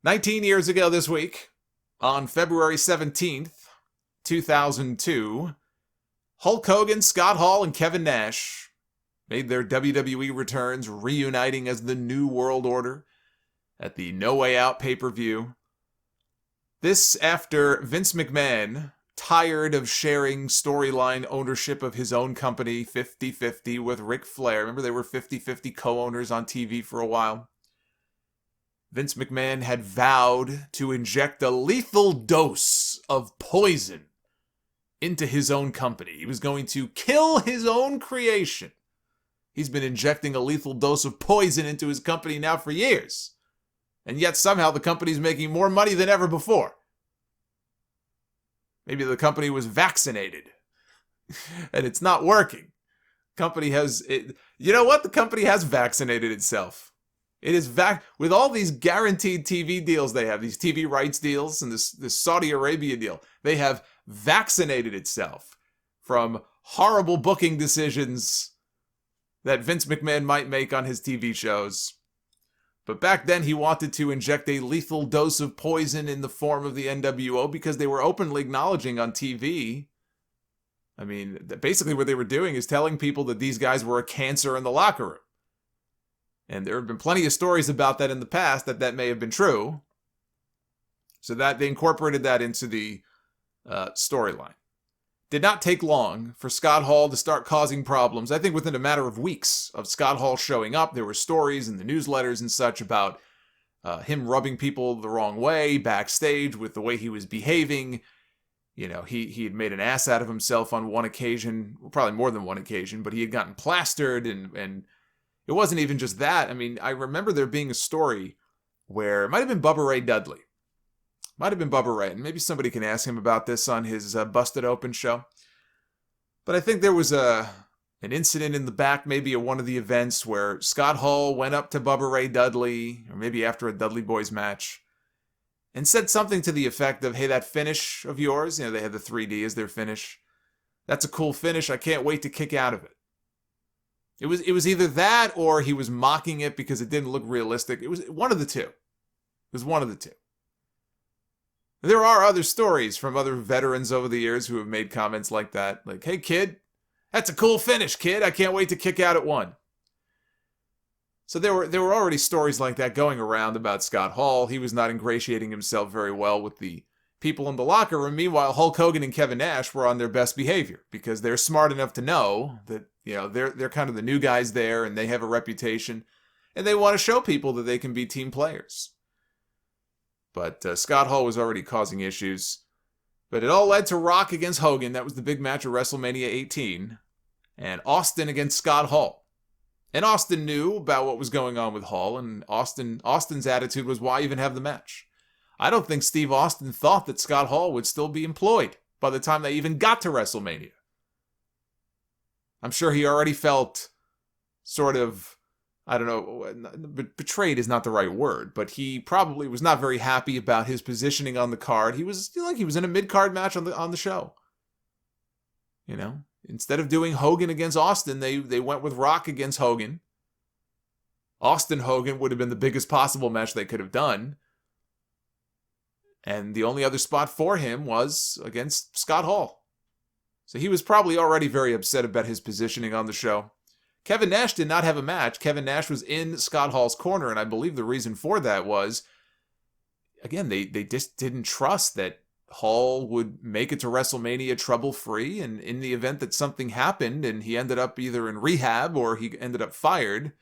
19 years ago this week, on February 17th, 2002, Hulk Hogan, Scott Hall, and Kevin Nash made their WWE returns, reuniting as the New World Order at the No Way Out pay-per-view. This after Vince McMahon, tired of sharing storyline ownership of his own company 50-50 with Ric Flair. Remember, they were 50-50 co-owners on TV for a while. Vince McMahon had vowed to inject a lethal dose of poison into his own company. He was going to kill his own creation. He's been injecting a lethal dose of poison into his company now for years. And yet somehow the company's making more money than ever before. Maybe the company was vaccinated and it's not working. You know what? The company has vaccinated itself. It is with all these guaranteed TV deals they have, these TV rights deals and this Saudi Arabia deal, they have vaccinated itself from horrible booking decisions that Vince McMahon might make on his TV shows. But back then he wanted to inject a lethal dose of poison in the form of the NWO because they were openly acknowledging on TV. I mean, basically what they were doing is telling people that these guys were a cancer in the locker room. And there have been plenty of stories about that in the past that may have been true. So that they incorporated that into the storyline. Did not take long for Scott Hall to start causing problems. I think within a matter of weeks of Scott Hall showing up, there were stories in the newsletters and such about him rubbing people the wrong way backstage with the way he was behaving. You know, he had made an ass out of himself on one occasion, well, probably more than one occasion, but he had gotten plastered and it wasn't even just that. I mean, I remember there being a story where it might have been Bubba Ray Dudley. Might have been Bubba Ray, and maybe somebody can ask him about this on his Busted Open show. But I think there was an incident in the back, maybe at one of the events, where Scott Hall went up to Bubba Ray Dudley, or maybe after a Dudley Boys match, and said something to the effect of, hey, that finish of yours, you know, they had the 3D as their finish. That's a cool finish. I can't wait to kick out of it. It was either that or he was mocking it because it didn't look realistic. It was one of the two. It was one of the two. There are other stories from other veterans over the years who have made comments like that. Like, hey, kid, that's a cool finish, kid. I can't wait to kick out at one. So there were already stories like that going around about Scott Hall. He was not ingratiating himself very well with the people in the locker room. Meanwhile, Hulk Hogan and Kevin Nash were on their best behavior because they're smart enough to know that, you know, they're kind of the new guys there and they have a reputation and they want to show people that they can be team players. But Scott Hall was already causing issues. But it all led to Rock against Hogan. That was the big match of WrestleMania 18. And Austin against Scott Hall. And Austin knew about what was going on with Hall. And Austin's attitude was, why even have the match? I don't think Steve Austin thought that Scott Hall would still be employed by the time they even got to WrestleMania. I'm sure he already felt sort of, I don't know, betrayed is not the right word, but he probably was not very happy about his positioning on the card. He was he was in a mid-card match on the show. You know, instead of doing Hogan against Austin, they went with Rock against Hogan. Austin Hogan would have been the biggest possible match they could have done. And the only other spot for him was against Scott Hall. So he was probably already very upset about his positioning on the show. Kevin Nash did not have a match. Kevin Nash was in Scott Hall's corner, and I believe the reason for that was, again, they just didn't trust that Hall would make it to WrestleMania trouble-free, and in the event that something happened and he ended up either in rehab or he ended up fired,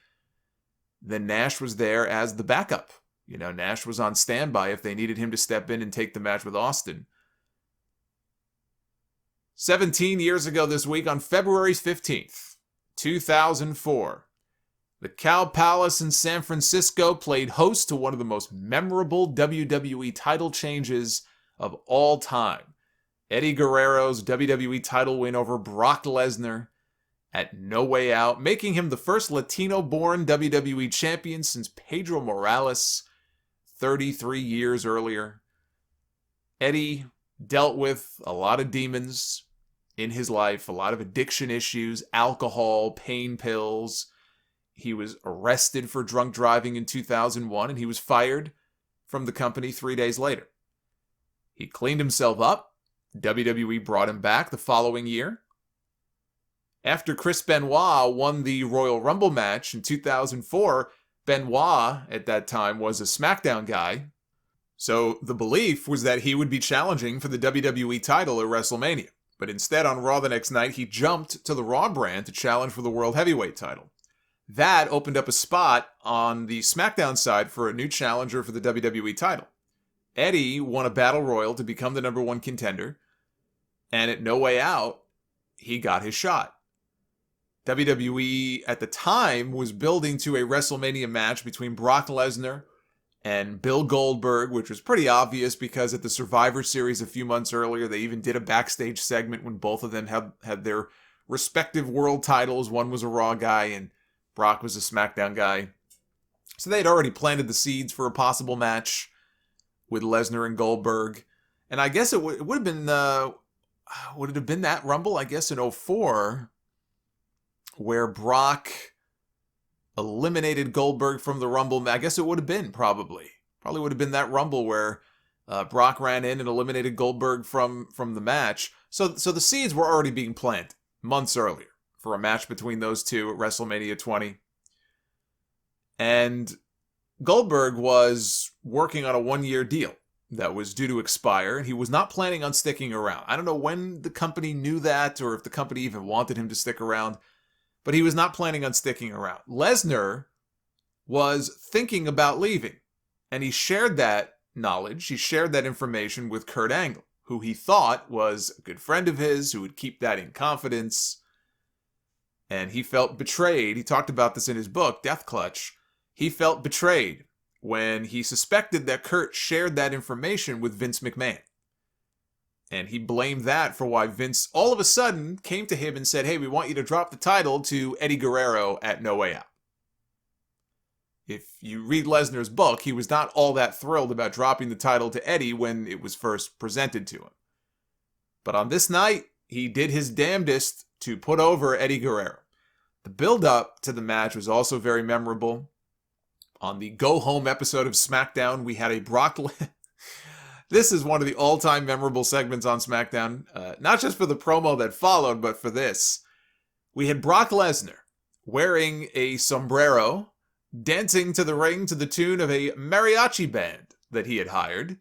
then Nash was there as the backup. You know, Nash was on standby if they needed him to step in and take the match with Austin. 17 years ago this week, on February 15th, 2004, the Cow Palace in San Francisco played host to one of the most memorable WWE title changes of all time. Eddie Guerrero's WWE title win over Brock Lesnar at No Way Out, making him the first Latino-born WWE champion since Pedro Morales 33 years earlier. Eddie dealt with a lot of demons in his life, a lot of addiction issues, alcohol, pain pills. He was arrested for drunk driving in 2001, and he was fired from the company 3 days later. He cleaned himself up. WWE brought him back the following year. After Chris Benoit won the Royal Rumble match in 2004, Benoit at that time was a Smackdown guy. So the belief was that he would be challenging for the WWE title at WrestleMania. But instead, on Raw the next night, he jumped to the Raw brand to challenge for the World Heavyweight title. That opened up a spot on the SmackDown side for a new challenger for the WWE title. Eddie won a Battle Royal to become the #1 contender, and at No Way Out, he got his shot. WWE at the time was building to a WrestleMania match between Brock Lesnar and Bill Goldberg, which was pretty obvious because at the Survivor Series a few months earlier, they even did a backstage segment when both of them had their respective world titles. One was a Raw guy and Brock was a SmackDown guy. So they had already planted the seeds for a possible match with Lesnar and Goldberg. And I guess it would have been, would it have been that Rumble? I guess in 2004, where Brock eliminated Goldberg from the Rumble. I guess it would have been probably would have been that Rumble where Brock ran in and eliminated Goldberg from the match. So the seeds were already being planted months earlier for a match between those two at WrestleMania 20. And Goldberg was working on a 1-year deal that was due to expire, and he was not planning on sticking around. I don't know when the company knew that or if the company even wanted him to stick around, but he was not planning on sticking around. Lesnar was thinking about leaving, and he shared that knowledge, he shared that information with Kurt Angle, who he thought was a good friend of his, who would keep that in confidence. And he felt betrayed. He talked about this in his book, Death Clutch. He felt betrayed when he suspected that Kurt shared that information with Vince McMahon. And he blamed that for why Vince all of a sudden came to him and said, hey, we want you to drop the title to Eddie Guerrero at No Way Out. If you read Lesnar's book, he was not all that thrilled about dropping the title to Eddie when it was first presented to him. But on this night, he did his damnedest to put over Eddie Guerrero. The build-up to the match was also very memorable. On the go-home episode of SmackDown, we had a Brock Lesnar. This is one of the all-time memorable segments on SmackDown, not just for the promo that followed, but for this. We had Brock Lesnar wearing a sombrero, dancing to the ring to the tune of a mariachi band that he had hired.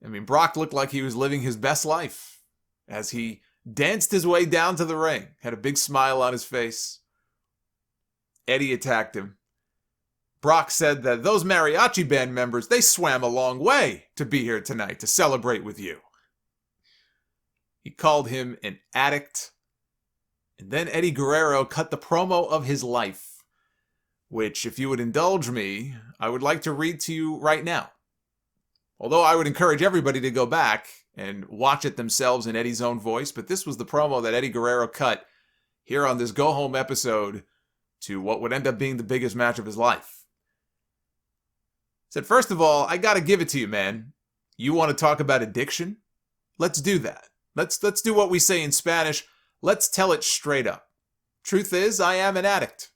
I mean, Brock looked like he was living his best life as he danced his way down to the ring, had a big smile on his face. Eddie attacked him. Brock said that those mariachi band members, they swam a long way to be here tonight to celebrate with you. He called him an addict. And then Eddie Guerrero cut the promo of his life, which, if you would indulge me, I would like to read to you right now. Although I would encourage everybody to go back and watch it themselves in Eddie's own voice, but this was the promo that Eddie Guerrero cut here on this go-home episode to what would end up being the biggest match of his life. Said, first of all, I gotta give it to you, man. You want to talk about addiction? Let's do that. Let's do what we say in Spanish. Let's tell it straight up. Truth is, I am an addict.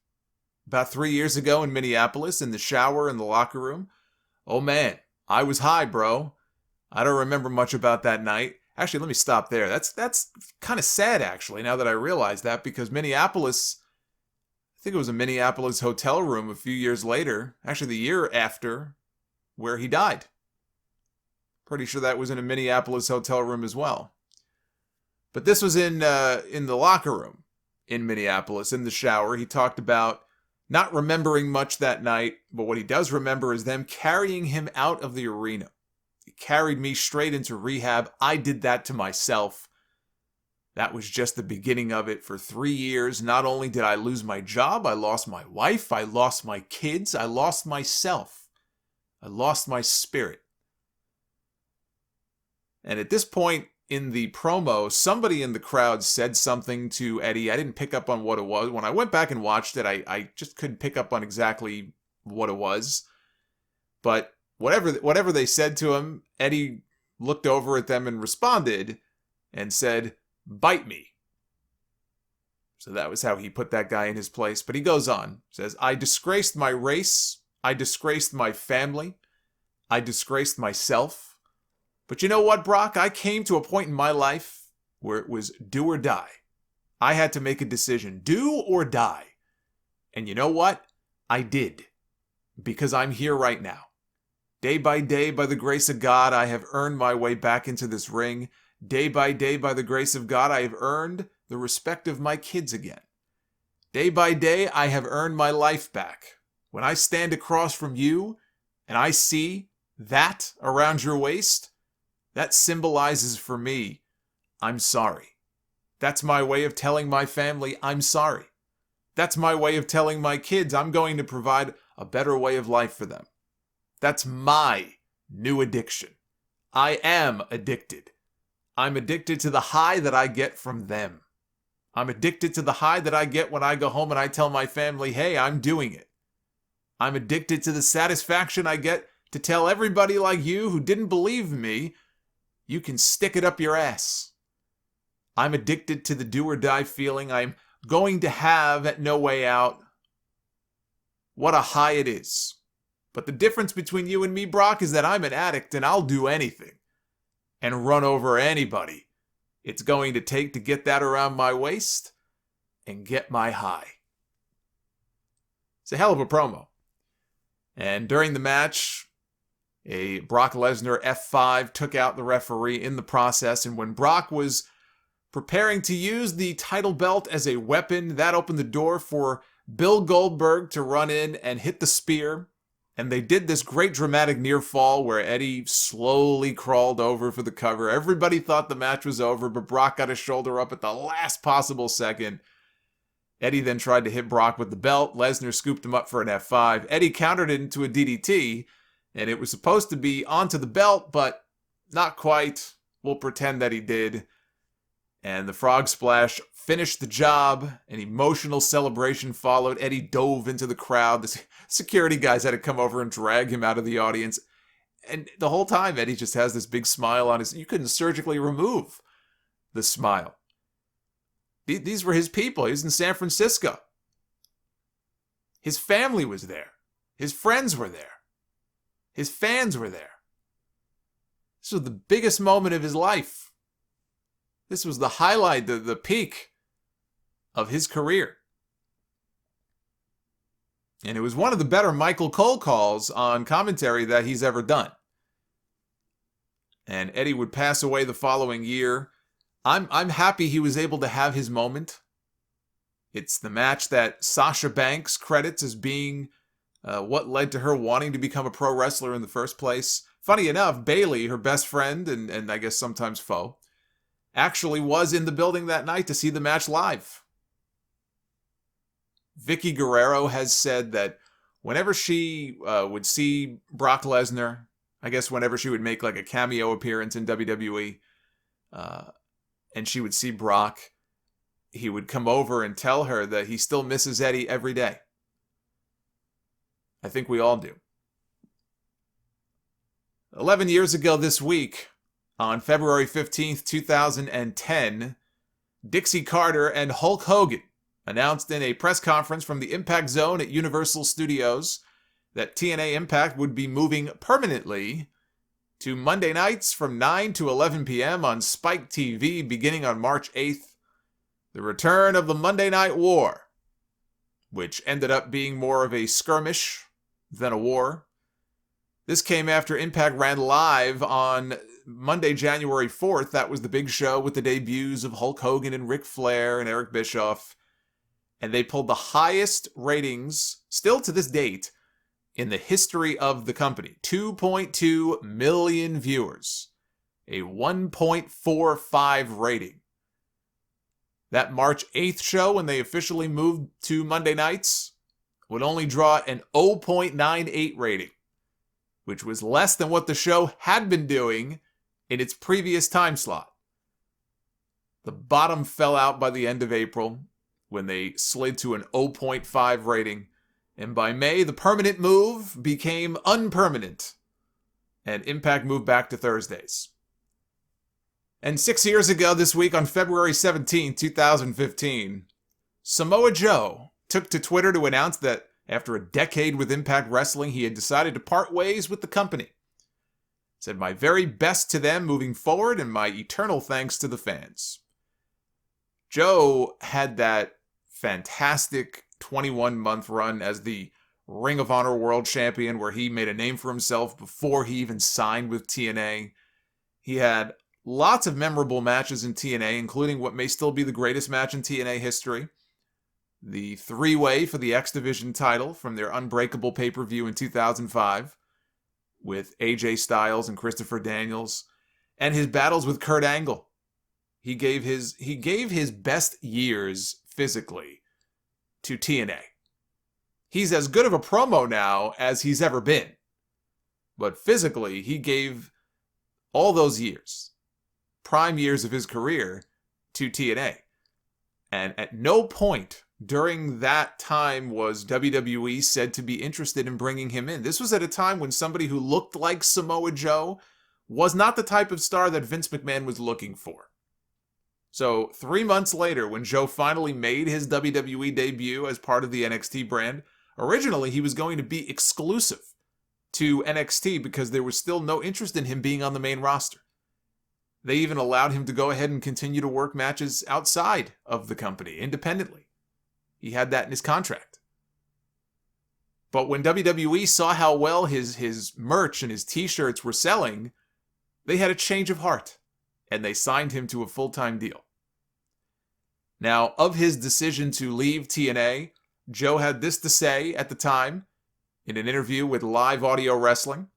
About 3 years ago in Minneapolis, in the shower in the locker room. Oh man, I was high, bro. I don't remember much about that night. Actually, let me stop there. That's kind of sad, actually, now that I realize that, because Minneapolis, I think it was a Minneapolis hotel room a few years later, actually the year after, where he died. Pretty sure that was in a Minneapolis hotel room as well. But this was in the locker room in Minneapolis, in the shower. He talked about not remembering much that night, but what he does remember is them carrying him out of the arena. He carried me straight into rehab. I did that to myself. That was just the beginning of it. For 3 years, not only did I lose my job, I lost my wife, I lost my kids, I lost myself. I lost my spirit. And at this point in the promo, somebody in the crowd said something to Eddie. I didn't pick up on what it was. When I went back and watched it, I just couldn't pick up on exactly what it was. But whatever they said to him, Eddie looked over at them and responded and said, "Bite me." So that was how he put that guy in his place. But he goes on, says, "I disgraced my race. I disgraced my family. I disgraced myself. But you know what, Brock? I came to a point in my life where it was do or die. I had to make a decision, do or die. And you know what? I did. Because I'm here right now. Day by day, by the grace of God, I have earned my way back into this ring. Day by day, by the grace of God, I have earned the respect of my kids again. Day by day, I have earned my life back. When I stand across from you and I see that around your waist, that symbolizes for me, I'm sorry. That's my way of telling my family, I'm sorry. That's my way of telling my kids, I'm going to provide a better way of life for them. That's my new addiction. I am addicted. I'm addicted to the high that I get from them. I'm addicted to the high that I get when I go home and I tell my family, hey, I'm doing it. I'm addicted to the satisfaction I get to tell everybody like you who didn't believe me, you can stick it up your ass. I'm addicted to the do or die feeling I'm going to have at No Way Out. What a high it is. But the difference between you and me, Brock, is that I'm an addict and I'll do anything and run over anybody it's going to take to get that around my waist and get my high. It's a hell of a promo. And during the match, a Brock Lesnar F5 took out the referee in the process, and when Brock was preparing to use the title belt as a weapon, that opened the door for Bill Goldberg to run in and hit the spear. And they did this great dramatic near fall where Eddie slowly crawled over for the cover. Everybody thought the match was over, but Brock got his shoulder up at the last possible second. Eddie then tried to hit Brock with the belt. Lesnar scooped him up for an F5. Eddie countered it into a DDT, and it was supposed to be onto the belt, but not quite. We'll pretend that he did. And the frog splash finished the job. An emotional celebration followed. Eddie dove into the crowd. The security guys had to come over and drag him out of the audience. And the whole time, Eddie just has this big smile on his... You couldn't surgically remove the smile. These were his people. He was in San Francisco. His family was there. His friends were there. His fans were there. This was the biggest moment of his life. This was the highlight, the peak of his career. And it was one of the better Michael Cole calls on commentary that he's ever done. And Eddie would pass away the following year. I'm happy he was able to have his moment. It's the match that Sasha Banks credits as being what led to her wanting to become a pro wrestler in the first place. Funny enough, Bayley, her best friend and I guess sometimes foe, actually was in the building that night to see the match live. Vicky Guerrero has said that whenever she would see Brock Lesnar, I guess whenever she would make like a cameo appearance in WWE, and she would see Brock, he would come over and tell her that he still misses Eddie every day. I think we all do. 11 years ago this week, on February 15th, 2010, Dixie Carter and Hulk Hogan announced in a press conference from the Impact Zone at Universal Studios that TNA Impact would be moving permanently to Monday nights from 9 to 11 p.m. on Spike TV beginning on March 8th. The return of the Monday Night War, which ended up being more of a skirmish than a war. This came after Impact ran live on Monday, January 4th. That was the big show with the debuts of Hulk Hogan and Ric Flair and Eric Bischoff. And they pulled the highest ratings, still to this date, in the history of the company. 2.2 million viewers. A 1.45 rating. That March 8th show, when they officially moved to Monday nights, would only draw an 0.98 rating, which was less than what the show had been doing in its previous time slot. The bottom fell out by the end of April when they slid to an 0.5 rating, and by May, the permanent move became unpermanent, and Impact moved back to Thursdays. And 6 years ago this week, on February 17, 2015, Samoa Joe took to Twitter to announce that after a decade with Impact Wrestling, he had decided to part ways with the company. Said, "My very best to them moving forward and my eternal thanks to the fans." Joe had that fantastic 21-month run as the Ring of Honor World Champion where he made a name for himself before he even signed with TNA. He had lots of memorable matches in TNA, including what may still be the greatest match in TNA history. The three-way for the X Division title from their Unbreakable pay-per-view in 2005 with AJ Styles and Christopher Daniels, and his battles with Kurt Angle. He gave his best years physically to TNA. He's as good of a promo now as he's ever been. But physically, he gave all those years, prime years of his career, to TNA. And at no point during that time was WWE said to be interested in bringing him in. This was at a time when somebody who looked like Samoa Joe was not the type of star that Vince McMahon was looking for. So 3 months later, when Joe finally made his WWE debut as part of the NXT brand, originally he was going to be exclusive to NXT because there was still no interest in him being on the main roster. They even allowed him to go ahead and continue to work matches outside of the company, independently. He had that in his contract. But when WWE saw how well his merch and his t-shirts were selling, they had a change of heart, and they signed him to a full-time deal. Now, of his decision to leave TNA, Joe had this to say at the time in an interview with Live Audio Wrestling.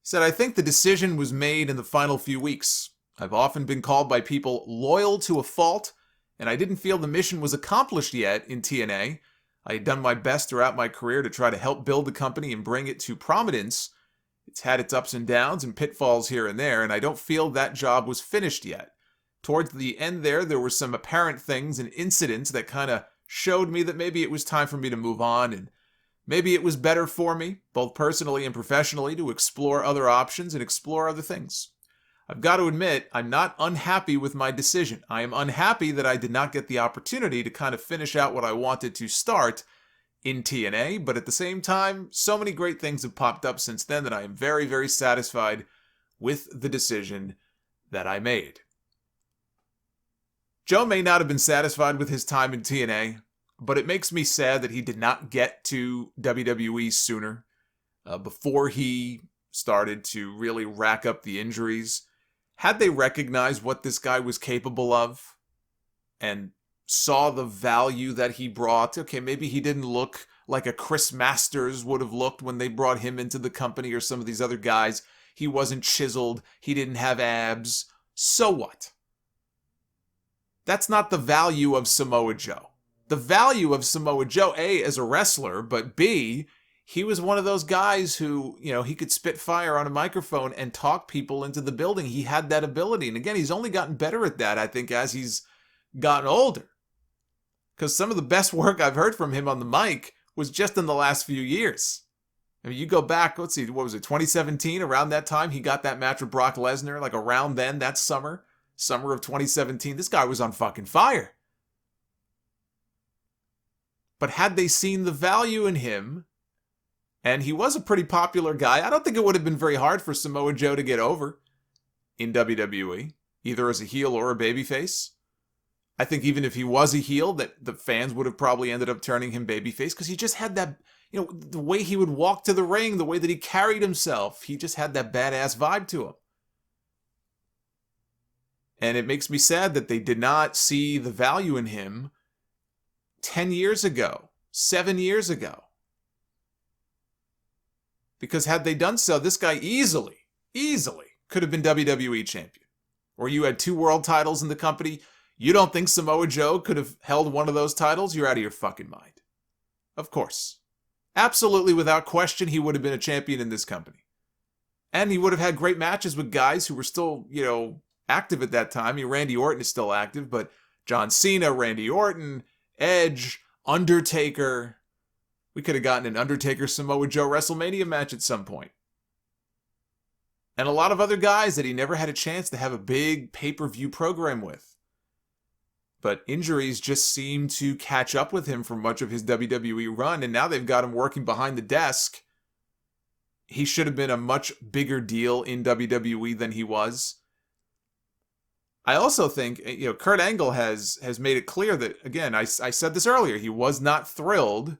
He said, "I think the decision was made in the final few weeks. I've often been called by people loyal to a fault, and I didn't feel the mission was accomplished yet in TNA. I had done my best throughout my career to try to help build the company and bring it to prominence. It's had its ups and downs and pitfalls here and there, and I don't feel that job was finished yet. Towards the end there were some apparent things and incidents that kind of showed me that maybe it was time for me to move on, and maybe it was better for me, both personally and professionally, to explore other options and explore other things. I've got to admit, I'm not unhappy with my decision. I am unhappy that I did not get the opportunity to kind of finish out what I wanted to start in TNA, but at the same time, so many great things have popped up since then that I am very, very satisfied with the decision that I made." Joe may not have been satisfied with his time in TNA, but it makes me sad that he did not get to WWE sooner, before he started to really rack up the injuries. Had they recognized what this guy was capable of and saw the value that he brought, okay, maybe he didn't look like a Chris Masters would have looked when they brought him into the company or some of these other guys. He wasn't chiseled. He didn't have abs. So what? That's not the value of Samoa Joe. The value of Samoa Joe, A, as a wrestler, but B, he was one of those guys who, he could spit fire on a microphone and talk people into the building. He had that ability. And again, he's only gotten better at that, I think, as he's gotten older. Because some of the best work I've heard from him on the mic was just in the last few years. I mean, you go back, let's see, what was it, 2017? Around that time, he got that match with Brock Lesnar, like around then, that summer of 2017. This guy was on fucking fire. But had they seen the value in him, and he was a pretty popular guy, I don't think it would have been very hard for Samoa Joe to get over in WWE, either as a heel or a babyface. I think even if he was a heel, that the fans would have probably ended up turning him babyface because he just had that, the way he would walk to the ring, the way that he carried himself, he just had that badass vibe to him. And it makes me sad that they did not see the value in him 10 years ago, 7 years ago. Because had they done so, this guy easily could have been WWE champion. Or you had 2 world titles in the company. You don't think Samoa Joe could have held one of those titles? You're out of your fucking mind. Of course. Absolutely, without question, he would have been a champion in this company. And he would have had great matches with guys who were still, active at that time. Randy Orton is still active, but John Cena, Randy Orton, Edge, Undertaker. We could have gotten an Undertaker-Samoa Joe WrestleMania match at some point. And a lot of other guys that he never had a chance to have a big pay-per-view program with. But injuries just seem to catch up with him for much of his WWE run, and now they've got him working behind the desk he should have been a much bigger deal in WWE than he was. I also think, Kurt Angle has made it clear that, again, I said this earlier, he was not thrilled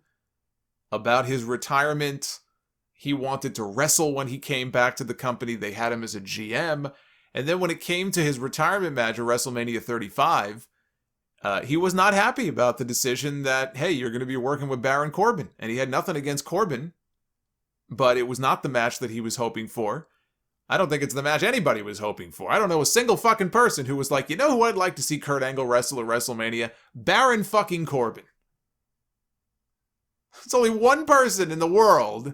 about his retirement. He wanted to wrestle when he came back to the company. They had him as a GM. And then when it came to his retirement match at WrestleMania 35, he was not happy about the decision that, hey, you're going to be working with Baron Corbin. And he had nothing against Corbin, but it was not the match that he was hoping for. I don't think it's the match anybody was hoping for. I don't know a single fucking person who was like, you know who I'd like to see Kurt Angle wrestle at WrestleMania? Baron fucking Corbin. It's only one person in the world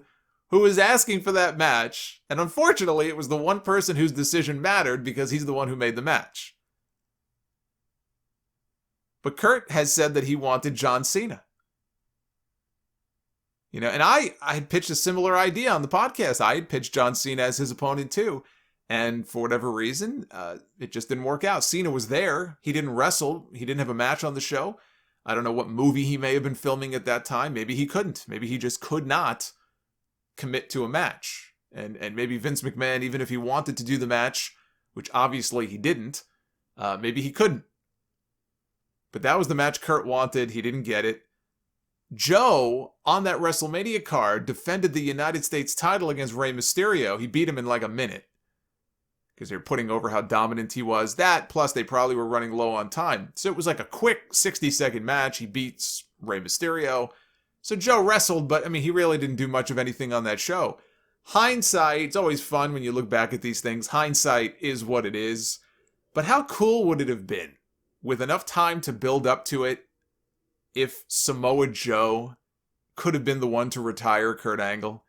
who was asking for that match, and unfortunately it was the one person whose decision mattered because he's the one who made the match. But Kurt has said that he wanted John Cena. And I had pitched a similar idea on the podcast. I had pitched John Cena as his opponent too. And for whatever reason, it just didn't work out. Cena was there. He didn't wrestle. He didn't have a match on the show. I don't know what movie he may have been filming at that time. Maybe he couldn't. Maybe he just could not commit to a match. And maybe Vince McMahon, even if he wanted to do the match, which obviously he didn't, maybe he couldn't. But that was the match Kurt wanted. He didn't get it. Joe, on that WrestleMania card, defended the United States title against Rey Mysterio. He beat him in like a minute because they were putting over how dominant he was. That, plus they probably were running low on time. So it was like a quick 60-second match. He beats Rey Mysterio. So Joe wrestled, but, he really didn't do much of anything on that show. Hindsight, it's always fun when you look back at these things. Hindsight is what it is. But how cool would it have been, with enough time to build up to it, if Samoa Joe could have been the one to retire Kurt Angle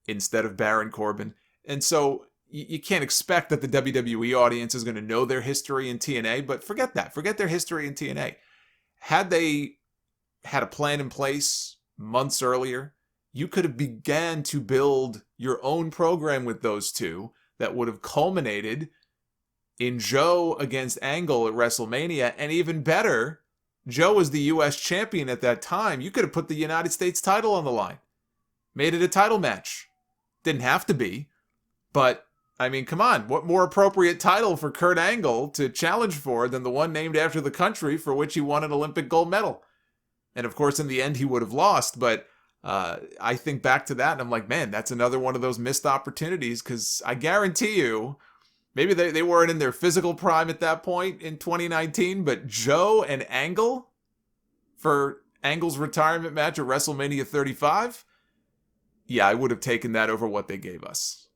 instead of Baron Corbin? And so you can't expect that the WWE audience is going to know their history in TNA, but forget that. Forget their history in TNA. Had they had a plan in place months earlier, you could have began to build your own program with those two that would have culminated in Joe against Angle at WrestleMania, and even better, Joe was the U.S. champion at that time. You could have put the United States title on the line. Made it a title match. Didn't have to be. But, come on. What more appropriate title for Kurt Angle to challenge for than the one named after the country for which he won an Olympic gold medal? And, of course, in the end, he would have lost. But I think back to that, and I'm like, man, that's another one of those missed opportunities. Because I guarantee you, maybe they weren't in their physical prime at that point in 2019, but Joe and Angle for Angle's retirement match at WrestleMania 35, yeah, I would have taken that over what they gave us.